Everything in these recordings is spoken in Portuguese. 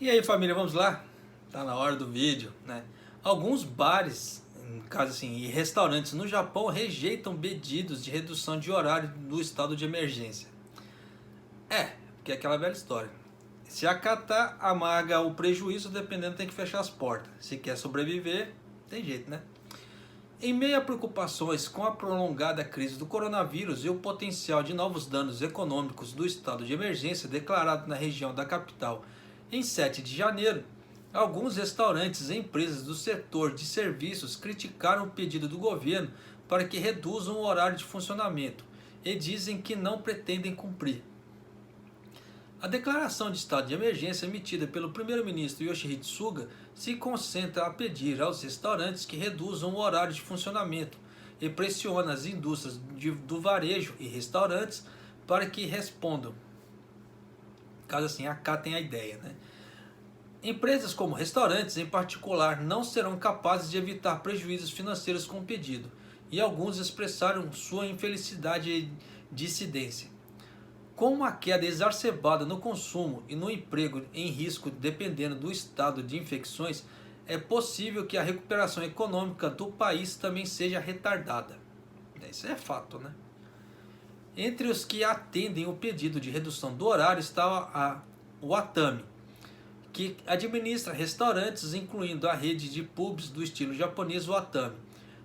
E aí, família, vamos lá? Tá na hora do vídeo, né? Alguns bares, no caso assim, e restaurantes no Japão rejeitam pedidos de redução de horário do estado de emergência. Porque é aquela velha história. Se acatar, amarga o prejuízo, dependendo tem que fechar as portas. Se quer sobreviver, tem jeito, né? Em meio a preocupações com a prolongada crise do coronavírus e o potencial de novos danos econômicos do estado de emergência declarado na região da capital em 7 de janeiro, alguns restaurantes e empresas do setor de serviços criticaram o pedido do governo para que reduzam o horário de funcionamento e dizem que não pretendem cumprir. A declaração de estado de emergência emitida pelo primeiro-ministro Yoshihide Suga se concentra a pedir aos restaurantes que reduzam o horário de funcionamento e pressiona as indústrias do varejo e restaurantes para que respondam, caso assim acatem a ideia, né? Empresas como restaurantes, em particular, não serão capazes de evitar prejuízos financeiros com o pedido, e alguns expressaram sua infelicidade e dissidência. Com uma queda exacerbada no consumo e no emprego em risco dependendo do estado de infecções, é possível que a recuperação econômica do país também seja retardada. Isso é fato, né? Entre os que atendem o pedido de redução do horário está o Atami, que administra restaurantes, incluindo a rede de pubs do estilo japonês Atami.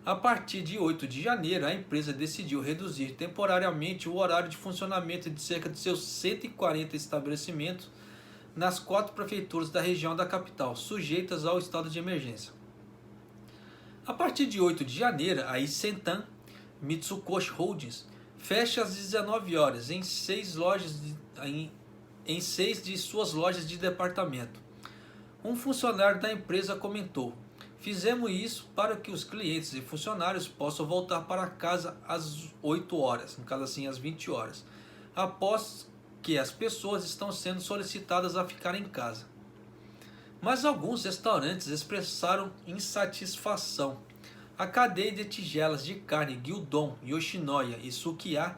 A partir de 8 de janeiro, a empresa decidiu reduzir temporariamente o horário de funcionamento de cerca de seus 140 estabelecimentos nas 4 prefeituras da região da capital, sujeitas ao estado de emergência. A partir de 8 de janeiro, a Isentan Mitsukoshi Holdings fecha às 19 horas em 6 de suas lojas de departamento. Um funcionário da empresa comentou: "Fizemos isso para que os clientes e funcionários possam voltar para casa às 8 horas, no caso assim às 20 horas, após que as pessoas estão sendo solicitadas a ficar em casa." Mas alguns restaurantes expressaram insatisfação. A cadeia de tigelas de carne Gyudon, Yoshinoya e Sukiya,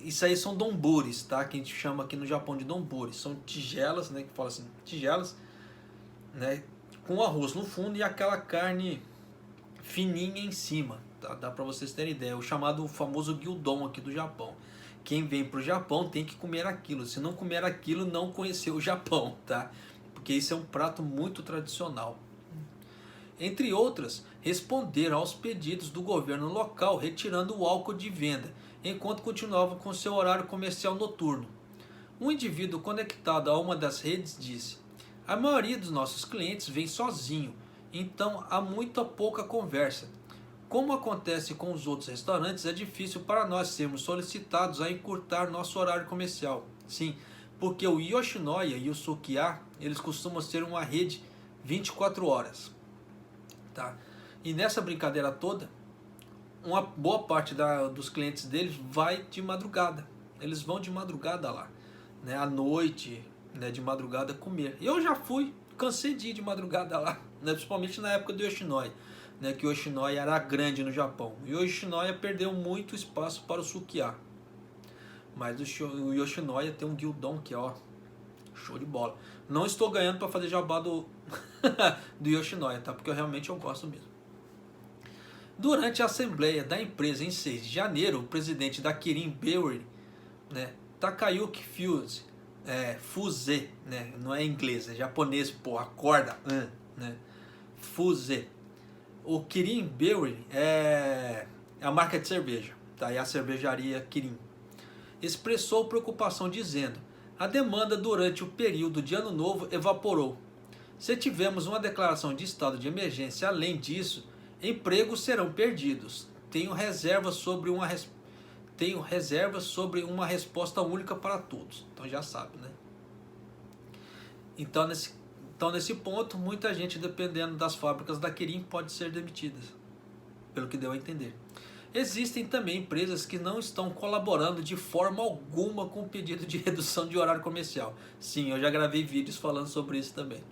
isso aí são donburis, tá? Que a gente chama aqui no Japão de donburis. São tigelas, né? Que fala assim, tigelas, né? Com arroz no fundo e aquela carne fininha em cima, tá? Dá para vocês terem ideia. O chamado famoso gyudon aqui do Japão. Quem vem para o Japão tem que comer aquilo. Se não comer aquilo, não conheceu o Japão, tá? Porque isso é um prato muito tradicional. Entre outras, responderam aos pedidos do governo local retirando o álcool de venda, enquanto continuavam com seu horário comercial noturno. Um indivíduo conectado a uma das redes disse: "A maioria dos nossos clientes vem sozinho, então há muito pouca conversa. Como acontece com os outros restaurantes, é difícil para nós sermos solicitados a encurtar nosso horário comercial." Sim, porque o Yoshinoya e o Sukiya, eles costumam ser uma rede 24 horas. Tá? E nessa brincadeira toda, uma boa parte dos clientes deles vai de madrugada. Eles vão de madrugada lá, né? À noite, né? De madrugada comer. Eu já fui, cansei de ir de madrugada lá, né? Principalmente na época do Yoshinoya, né? Que o Yoshinoya era grande no Japão. E o Yoshinoya perdeu muito espaço para o Sukiya. Mas o Yoshinoya tem um gyudon que é, ó, show de bola. Não estou ganhando para fazer jabá do Yoshinoya, tá? Porque eu gosto mesmo. Durante a assembleia da empresa em 6 de janeiro, o presidente da Kirin Brewery, né, Takayuki Fuse, né, não é inglês, é japonês, pô, acorda, né, Fuse. O Kirin Brewery é a marca de cerveja, tá? E a cervejaria Kirin expressou preocupação dizendo: "A demanda durante o período de ano novo evaporou. Se tivermos uma declaração de estado de emergência além disso, empregos serão perdidos. Tenho reservas sobre uma resposta única para todos." Então já sabe, né? Então nesse ponto, muita gente, dependendo das fábricas da Kirin, pode ser demitida, pelo que deu a entender. Existem também empresas que não estão colaborando de forma alguma com o pedido de redução de horário comercial. Sim, eu já gravei vídeos falando sobre isso também.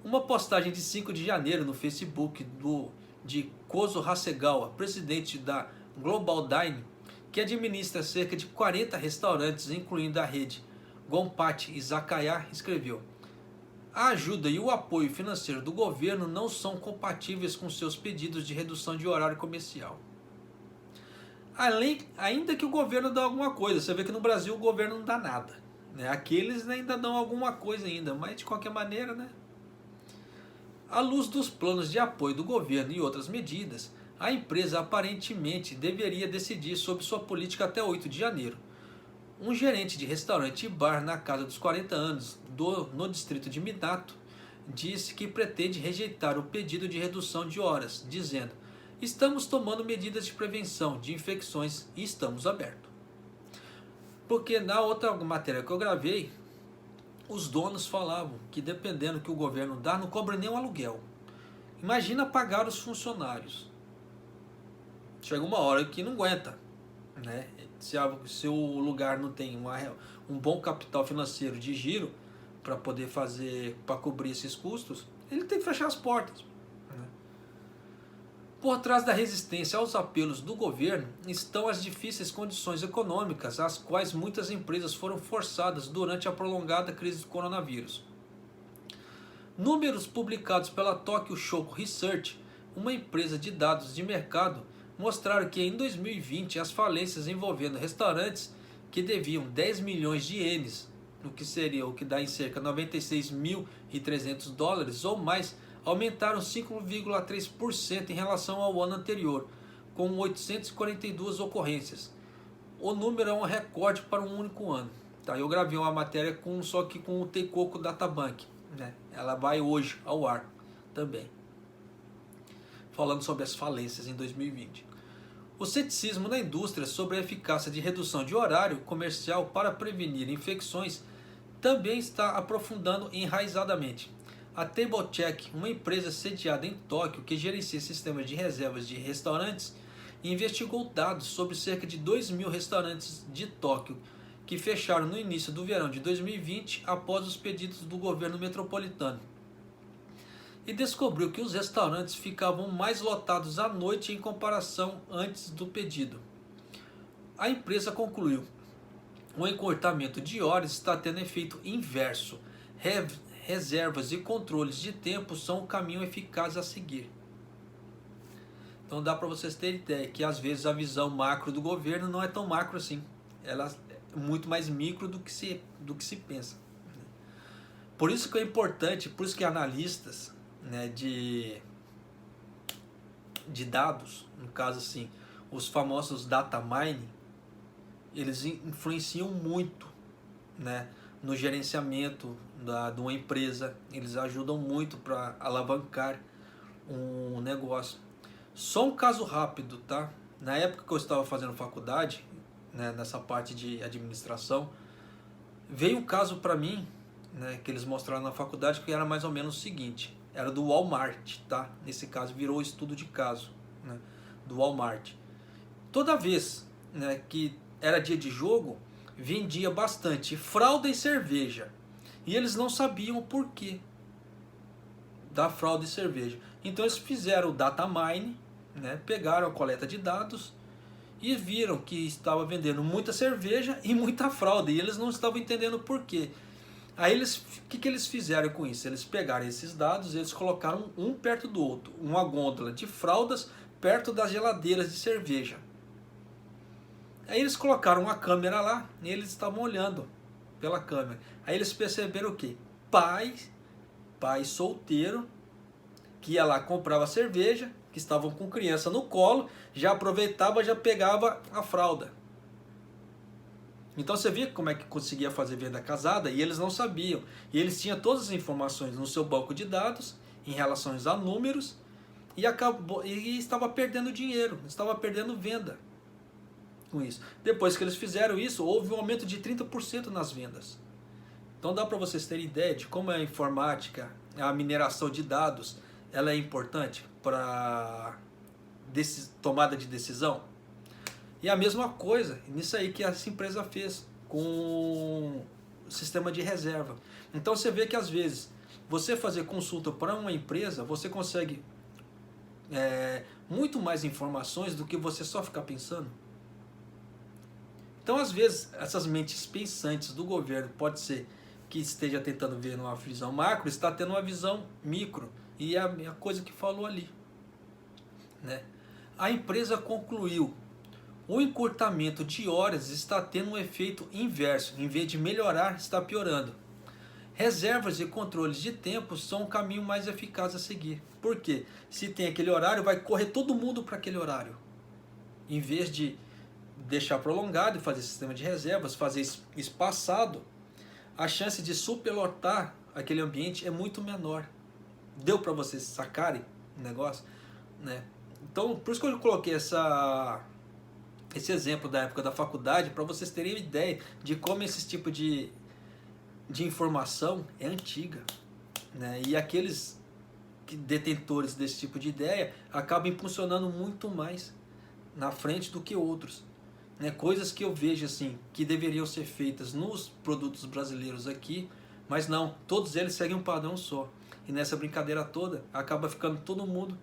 Uma postagem de 5 de janeiro no Facebook de Kozo Hasegawa, presidente da Global Dining, que administra cerca de 40 restaurantes, incluindo a rede Gonpachi Izakaya, escreveu: A ajuda e o apoio financeiro do governo não são compatíveis com seus pedidos de redução de horário comercial. Ainda que o governo dê alguma coisa, você vê que no Brasil o governo não dá nada, né? Aqui eles ainda dão alguma coisa ainda, mas de qualquer maneira, né? À luz dos planos de apoio do governo e outras medidas, a empresa aparentemente deveria decidir sobre sua política até 8 de janeiro. Um gerente de restaurante e bar na casa dos 40 anos no distrito de Minato disse que pretende rejeitar o pedido de redução de horas, dizendo: estamos tomando medidas de prevenção de infecções e estamos abertos. Porque na outra matéria que eu gravei, os donos falavam que dependendo que o governo dá, não cobra nem o aluguel. Imagina pagar os funcionários. Chega uma hora que não aguenta, né? Se o lugar não tem um bom capital financeiro de giro para poder para cobrir esses custos, ele tem que fechar as portas. Por trás da resistência aos apelos do governo estão as difíceis condições econômicas às quais muitas empresas foram forçadas durante a prolongada crise do coronavírus. Números publicados pela Tokyo Shoko Research, uma empresa de dados de mercado, mostraram que em 2020 as falências envolvendo restaurantes que deviam 10 milhões de ienes, o que dá em cerca de 96.300 dólares ou mais, aumentaram 5,3% em relação ao ano anterior, com 842 ocorrências. O número é um recorde para um único ano. Tá, eu gravei uma matéria só que com o Teikoku Databank, né? Ela vai hoje ao ar também, falando sobre as falências em 2020. O ceticismo na indústria sobre a eficácia de redução de horário comercial para prevenir infecções também está aprofundando enraizadamente. A TableCheck, uma empresa sediada em Tóquio que gerencia sistemas de reservas de restaurantes, investigou dados sobre cerca de 2.000 restaurantes de Tóquio que fecharam no início do verão de 2020 após os pedidos do governo metropolitano. E descobriu que os restaurantes ficavam mais lotados à noite em comparação antes do pedido. A empresa concluiu: o encurtamento de horas está tendo efeito inverso. Reservas e controles de tempo são o caminho eficaz a seguir. Então dá para vocês terem ideia que às vezes a visão macro do governo não é tão macro assim. Ela é muito mais micro do que se pensa. Por isso que é importante, por isso que analistas, né, de dados, no caso assim, os famosos data mining, eles influenciam muito, né, no gerenciamento de uma empresa. Eles ajudam muito para alavancar um negócio. Só um caso rápido, tá? Na época que eu estava fazendo faculdade, né, nessa parte de administração, veio um caso para mim, né, que eles mostraram na faculdade, que era mais ou menos o seguinte: era do Walmart, tá? Nesse caso virou estudo de caso, né, do Walmart. Toda vez, né, que era dia de jogo, vendia bastante fralda e cerveja. E eles não sabiam o porquê da fralda e cerveja. Então eles fizeram o data mine, né, pegaram a coleta de dados e viram que estava vendendo muita cerveja e muita fralda. E eles não estavam entendendo o porquê. Aí o que eles fizeram com isso? Eles pegaram esses dados e eles colocaram um perto do outro. Uma gôndola de fraldas perto das geladeiras de cerveja. Aí eles colocaram uma câmera lá e eles estavam olhando pela câmera. Aí eles perceberam o quê? Pai solteiro, que ia lá, comprava cerveja, que estavam com criança no colo, já aproveitava, já pegava a fralda. Então você via como é que conseguia fazer venda casada e eles não sabiam. E eles tinham todas as informações no seu banco de dados em relação a números e estava perdendo dinheiro, estava perdendo venda com isso. Depois que eles fizeram isso, houve um aumento de 30% nas vendas. Então dá para vocês terem ideia de como a informática, a mineração de dados, ela é importante para tomada de decisão. E a mesma coisa nisso aí que essa empresa fez com o sistema de reserva. Então você vê que às vezes você fazer consulta para uma empresa, você consegue muito mais informações do que você só ficar pensando. Então às vezes essas mentes pensantes do governo pode ser que esteja tentando ver numa visão macro está tendo uma visão micro, e é a coisa que falou ali, né? A empresa concluiu: o encurtamento de horas está tendo um efeito inverso, em vez de melhorar, está piorando. Reservas e controles de tempo são o caminho mais eficaz a seguir. Por quê? Se tem aquele horário, vai correr todo mundo para aquele horário. Em vez de deixar prolongado e fazer sistema de reservas, fazer espaçado, a chance de superlotar aquele ambiente é muito menor. Deu para vocês sacarem o negócio, né? Então, por isso que eu coloquei esse exemplo da época da faculdade, para vocês terem ideia de como esse tipo de informação é antiga, né? E aqueles detentores desse tipo de ideia acabam impulsionando muito mais na frente do que outros, né? Coisas que eu vejo assim que deveriam ser feitas nos produtos brasileiros aqui, mas não, todos eles seguem um padrão só, e nessa brincadeira toda acaba ficando todo mundo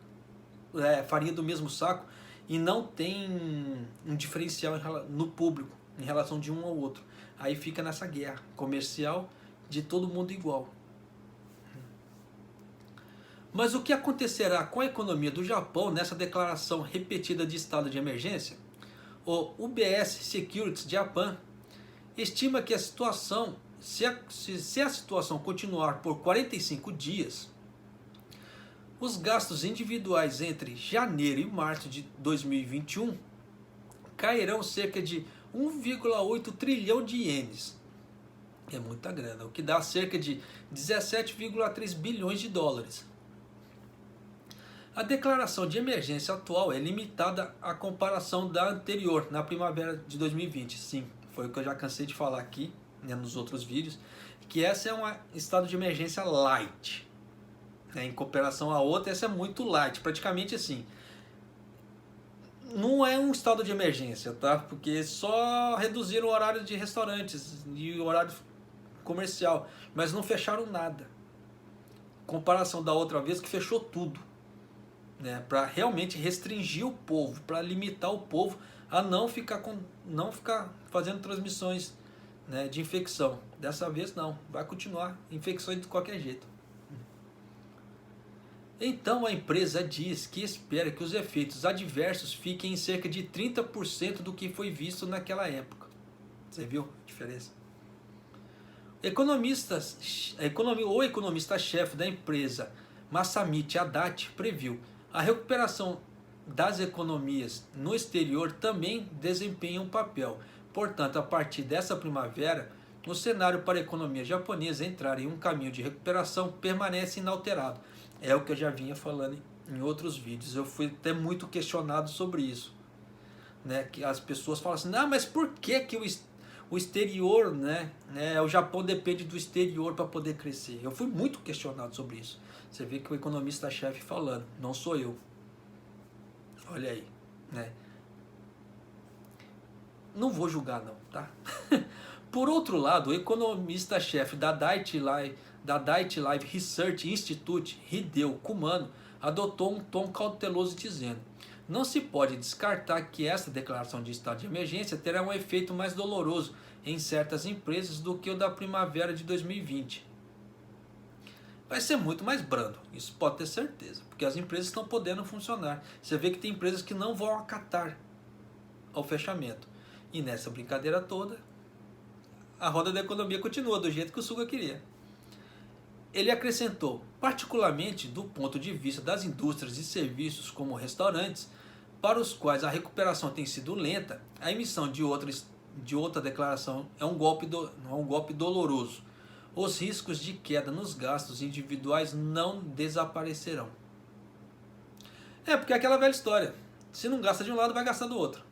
farinha do mesmo saco, e não tem um diferencial no público em relação de um ao outro. Aí fica nessa guerra comercial de todo mundo igual. Mas o que acontecerá com a economia do Japão nessa declaração repetida de estado de emergência? O UBS Securities Japan estima que a situação, se a situação continuar por 45 dias, os gastos individuais entre janeiro e março de 2021 cairão cerca de 1,8 trilhão de ienes. É muita grana, o que dá cerca de 17,3 bilhões de dólares. A declaração de emergência atual é limitada à comparação da anterior, na primavera de 2020. Sim, foi o que eu já cansei de falar aqui, né, nos outros vídeos, que essa é um estado de emergência light. Em comparação à outra, essa é muito light, praticamente assim. Não é um estado de emergência, tá? Porque só reduziram o horário de restaurantes e o horário comercial, mas não fecharam nada. Comparação da outra vez que fechou tudo, né? Para realmente restringir o povo, para limitar o povo a não ficar fazendo transmissões, né, de infecção. Dessa vez não, vai continuar infecções de qualquer jeito. Então a empresa diz que espera que os efeitos adversos fiquem em cerca de 30% do que foi visto naquela época. Você viu a diferença? O economista-chefe da empresa, Masamichi Adachi, previu: a recuperação das economias no exterior também desempenha um papel. Portanto, a partir dessa primavera, o cenário para a economia japonesa entrar em um caminho de recuperação permanece inalterado. É o que eu já vinha falando em outros vídeos. Eu fui até muito questionado sobre isso, né? Que as pessoas falam assim: não, mas por que o exterior, né? O Japão depende do exterior para poder crescer. Eu fui muito questionado sobre isso. Você vê que o economista-chefe falando, não sou eu. Olha aí, né? Não vou julgar não, tá? Por outro lado, o economista-chefe da Daiichi Life Research Institute, Hideo Kumano, adotou um tom cauteloso dizendo: não se pode descartar que esta declaração de estado de emergência terá um efeito mais doloroso em certas empresas do que o da primavera de 2020. Vai ser muito mais brando, isso pode ter certeza, porque as empresas estão podendo funcionar. Você vê que tem empresas que não vão acatar ao fechamento. E nessa brincadeira toda, a roda da economia continua do jeito que o Suga queria. Ele acrescentou: particularmente do ponto de vista das indústrias e serviços como restaurantes, para os quais a recuperação tem sido lenta, a emissão de outra declaração é um golpe doloroso. Os riscos de queda nos gastos individuais não desaparecerão. Porque é aquela velha história: se não gasta de um lado, vai gastar do outro,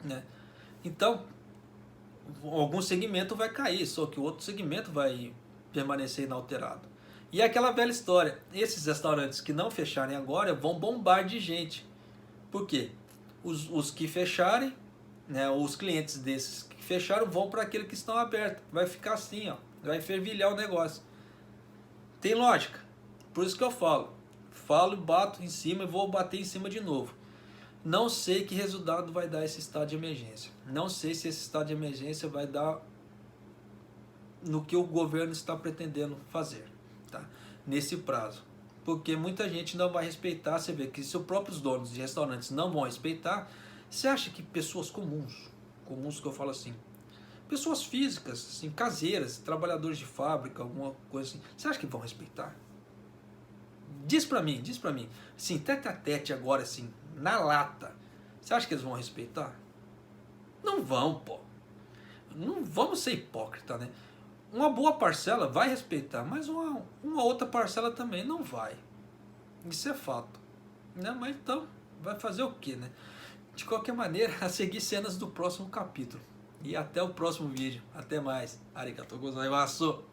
né? Então, algum segmento vai cair, só que o outro segmento vai permanecer inalterado. E é aquela velha história: esses restaurantes que não fecharem agora vão bombar de gente. Por quê? Os que fecharem, né, os clientes desses que fecharam vão para aqueles que estão abertos. Vai ficar assim, ó, vai fervilhar o negócio. Tem lógica. Por isso que eu falo, bato em cima e vou bater em cima de novo. Não sei que resultado vai dar esse estado de emergência. Não sei se esse estado de emergência vai dar no que o governo está pretendendo fazer, tá? Nesse prazo. Porque muita gente não vai respeitar. Você vê que se os próprios donos de restaurantes não vão respeitar, você acha que pessoas comuns que eu falo assim, pessoas físicas, assim, caseiras, trabalhadores de fábrica, alguma coisa assim, você acha que vão respeitar? Diz pra mim, assim, tete a tete agora, assim, na lata, você acha que eles vão respeitar? Não vão, pô. Não vamos ser hipócrita, né? Uma boa parcela vai respeitar, mas uma outra parcela também não vai. Isso é fato, né? Mas então, vai fazer o quê, né? De qualquer maneira, a seguir cenas do próximo capítulo. E até o próximo vídeo. Até mais. Arigatou gozaimasu.